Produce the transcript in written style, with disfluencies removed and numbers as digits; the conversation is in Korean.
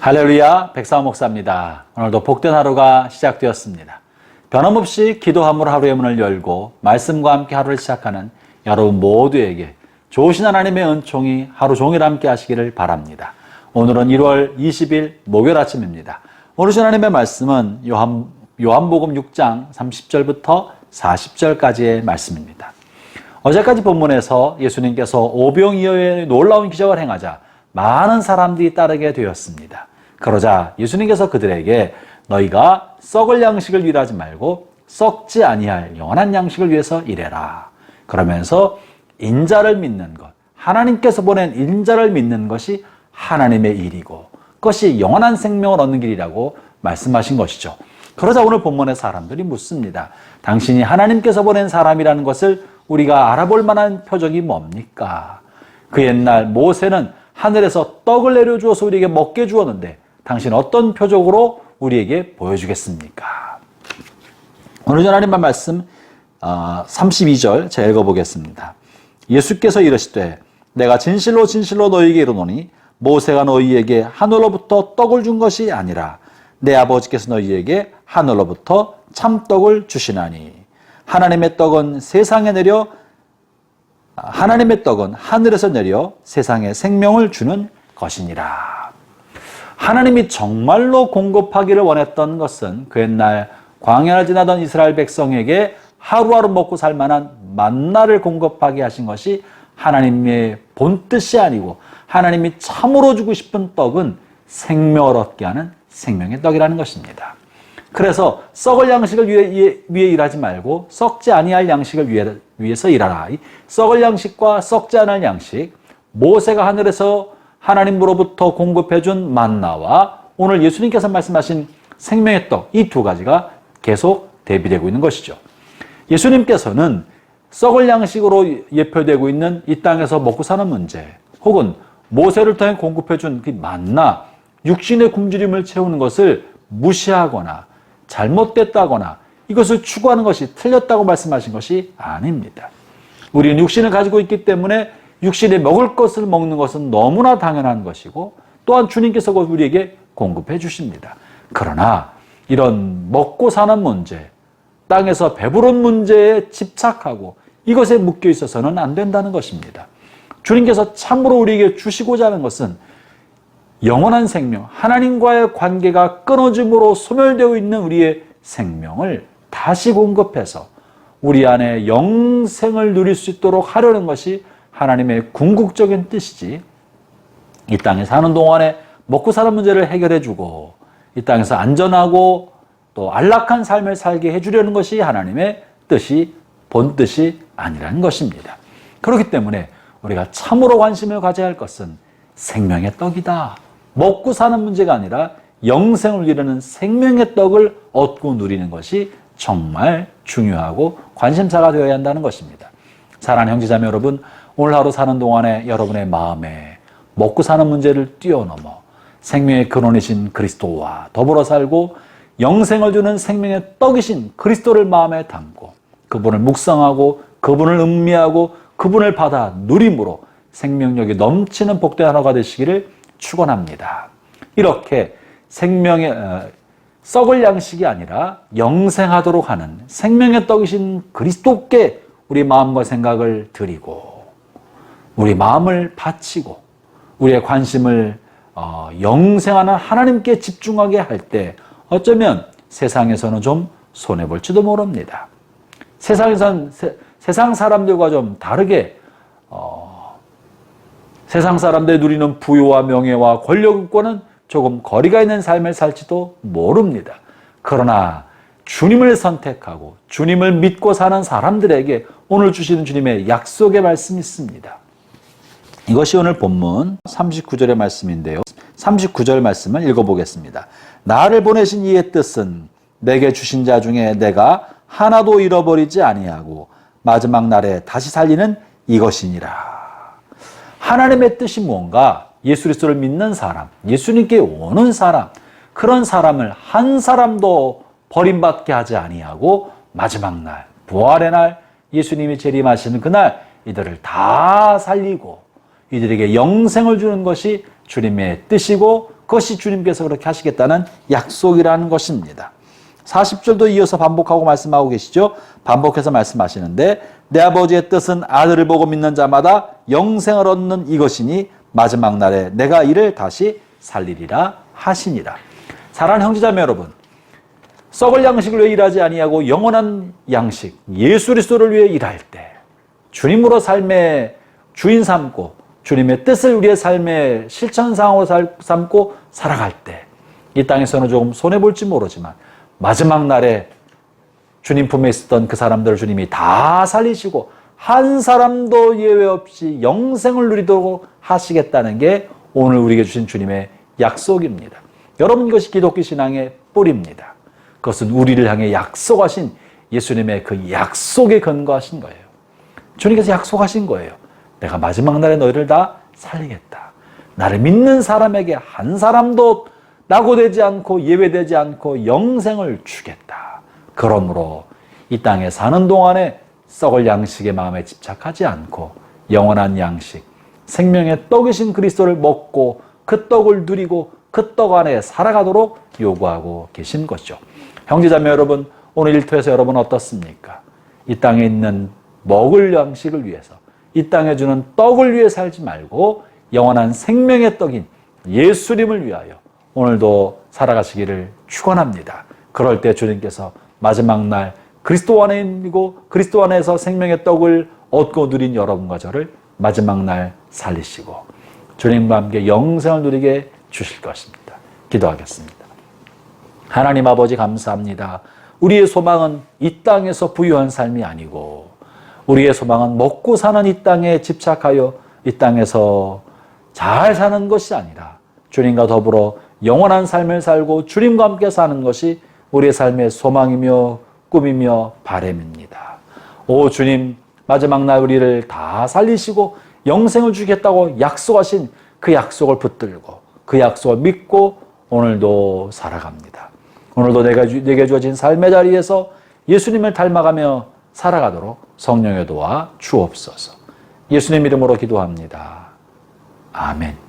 할렐루야, 백사호 목사입니다. 오늘도 복된 하루가 시작되었습니다. 변함없이 기도함으로 하루의 문을 열고 말씀과 함께 하루를 시작하는 여러분 모두에게 좋으신 하나님의 은총이 하루 종일 함께 하시기를 바랍니다. 오늘은 1월 20일 목요일 아침입니다. 오늘 주신 하나님의 말씀은 요한복음 6장 30절부터 40절까지의 말씀입니다. 어제까지 본문에서 예수님께서 오병이어의 놀라운 기적을 행하자 많은 사람들이 따르게 되었습니다. 그러자 예수님께서 그들에게 너희가 썩을 양식을 위하여 하지 말고 썩지 아니할 영원한 양식을 위해서 일해라. 그러면서 인자를 믿는 것, 하나님께서 보낸 인자를 믿는 것이 하나님의 일이고 그것이 영원한 생명을 얻는 길이라고 말씀하신 것이죠. 그러자 오늘 본문의 사람들이 묻습니다. 당신이 하나님께서 보낸 사람이라는 것을 우리가 알아볼 만한 표적이 뭡니까? 그 옛날 모세는 하늘에서 떡을 내려주어서 우리에게 먹게 주었는데 당신은 어떤 표적으로 우리에게 보여주겠습니까? 오늘 하나님의 말씀 32절 제가 읽어보겠습니다. 예수께서 이르시되 내가 진실로 진실로 너희에게 이르노니 모세가 너희에게 하늘로부터 떡을 준 것이 아니라 내 아버지께서 너희에게 하늘로부터 참떡을 주시나니 하나님의 떡은 하늘에서 내려 세상에 생명을 주는 것이니라. 하나님이 정말로 공급하기를 원했던 것은 그 옛날 광야를 지나던 이스라엘 백성에게 하루하루 먹고 살 만한 만나를 공급하게 하신 것이 하나님의 본뜻이 아니고 하나님이 참으로 주고 싶은 떡은 생명을 얻게 하는 생명의 떡이라는 것입니다. 그래서 썩을 양식을 위해 일하지 말고 썩지 아니할 양식을 위해서 일하라. 썩을 양식과 썩지 않을 양식, 모세가 하늘에서 하나님으로부터 공급해준 만나와 오늘 예수님께서 말씀하신 생명의 떡, 이 두 가지가 계속 대비되고 있는 것이죠. 예수님께서는 썩을 양식으로 예표되고 있는 이 땅에서 먹고 사는 문제, 혹은 모세를 통해 공급해준 그 만나, 육신의 굶주림을 채우는 것을 무시하거나 잘못됐다거나 이것을 추구하는 것이 틀렸다고 말씀하신 것이 아닙니다. 우리는 육신을 가지고 있기 때문에 육신에 먹을 것을 먹는 것은 너무나 당연한 것이고 또한 주님께서 우리에게 공급해 주십니다. 그러나 이런 먹고 사는 문제, 땅에서 배부른 문제에 집착하고 이것에 묶여 있어서는 안 된다는 것입니다. 주님께서 참으로 우리에게 주시고자 하는 것은 영원한 생명, 하나님과의 관계가 끊어짐으로 소멸되어 있는 우리의 생명을 다시 공급해서 우리 안에 영생을 누릴 수 있도록 하려는 것이 하나님의 궁극적인 뜻이지, 이 땅에 사는 동안에 먹고 사는 문제를 해결해주고 이 땅에서 안전하고 또 안락한 삶을 살게 해주려는 것이 하나님의 뜻이, 본뜻이 아니라는 것입니다. 그렇기 때문에 우리가 참으로 관심을 가져야 할 것은 생명의 떡이다. 먹고 사는 문제가 아니라 영생을 이루는 생명의 떡을 얻고 누리는 것이 정말 중요하고 관심사가 되어야 한다는 것입니다. 사랑하는 형제자매 여러분, 오늘 하루 사는 동안에 여러분의 마음에 먹고 사는 문제를 뛰어넘어 생명의 근원이신 그리스도와 더불어 살고 영생을 주는 생명의 떡이신 그리스도를 마음에 담고 그분을 묵상하고 그분을 음미하고 그분을 받아 누림으로 생명력이 넘치는 복된 하루가 되시기를 축원합니다. 이렇게 썩을 양식이 아니라 영생하도록 하는 생명의 떡이신 그리스도께 우리 마음과 생각을 드리고 우리 마음을 바치고 우리의 관심을 영생하는 하나님께 집중하게 할 때 어쩌면 세상에서는 좀 손해볼지도 모릅니다. 세상 사람들과 좀 다르게 세상 사람들이 누리는 부유와 명예와 권력과는 조금 거리가 있는 삶을 살지도 모릅니다. 그러나 주님을 선택하고 주님을 믿고 사는 사람들에게 오늘 주시는 주님의 약속의 말씀이 있습니다. 이것이 오늘 본문 39절의 말씀인데요. 39절 말씀을 읽어보겠습니다. 나를 보내신 이의 뜻은 내게 주신 자 중에 내가 하나도 잃어버리지 아니하고 마지막 날에 다시 살리는 이것이니라. 하나님의 뜻이 뭔가? 예수 그리스도를 믿는 사람, 예수님께 오는 사람, 그런 사람을 한 사람도 버림받게 하지 아니하고 마지막 날, 부활의 날, 예수님이 재림하시는 그날 이들을 다 살리고 이들에게 영생을 주는 것이 주님의 뜻이고 그것이 주님께서 그렇게 하시겠다는 약속이라는 것입니다. 40절도 이어서 반복하고 말씀하고 계시죠. 반복해서 말씀하시는데 내 아버지의 뜻은 아들을 보고 믿는 자마다 영생을 얻는 이것이니 마지막 날에 내가 이를 다시 살리리라 하시니라. 사랑하는 형제자매 여러분, 썩을 양식을 위해 일하지 아니하고 영원한 양식 예수 그리스도를 위해 일할 때 주님으로 삶의 주인 삼고 주님의 뜻을 우리의 삶의 실천상으로 삼고 살아갈 때 이 땅에서는 조금 손해볼지 모르지만 마지막 날에 주님 품에 있었던 그 사람들을 주님이 다 살리시고 한 사람도 예외 없이 영생을 누리도록 하시겠다는 게 오늘 우리에게 주신 주님의 약속입니다. 여러분, 이것이 기독교 신앙의 뿌리입니다. 그것은 우리를 향해 약속하신 예수님의 그 약속에 근거하신 거예요. 주님께서 약속하신 거예요. 내가 마지막 날에 너희를 다 살리겠다. 나를 믿는 사람에게 한 사람도 낙오되지 않고 예외되지 않고 영생을 주겠다. 그러므로 이 땅에 사는 동안에 썩을 양식의 마음에 집착하지 않고 영원한 양식, 생명의 떡이신 그리스도를 먹고 그 떡을 누리고 그 떡 안에 살아가도록 요구하고 계신 것이죠. 형제자매 여러분, 오늘 일터에서 여러분 어떻습니까? 이 땅에 있는 먹을 양식을 위해서, 이 땅에 주는 떡을 위해 살지 말고 영원한 생명의 떡인 예수님을 위하여 오늘도 살아가시기를 축원합니다. 그럴 때 주님께서 마지막 날 그리스도 안에 있고 그리스도 안에서 생명의 떡을 얻고 누린 여러분과 저를 마지막 날 살리시고 주님과 함께 영생을 누리게 주실 것입니다. 기도하겠습니다. 하나님 아버지 감사합니다. 우리의 소망은 이 땅에서 부유한 삶이 아니고 우리의 소망은 먹고 사는 이 땅에 집착하여 이 땅에서 잘 사는 것이 아니라 주님과 더불어 영원한 삶을 살고 주님과 함께 사는 것이 우리의 삶의 소망이며 꿈이며 바람입니다. 오 주님, 마지막 날 우리를 다 살리시고 영생을 주겠다고 약속하신 그 약속을 붙들고 그 약속을 믿고 오늘도 살아갑니다. 오늘도 내게 주어진 삶의 자리에서 예수님을 닮아가며 살아가도록 성령의 도와 주옵소서. 예수님 이름으로 기도합니다. 아멘.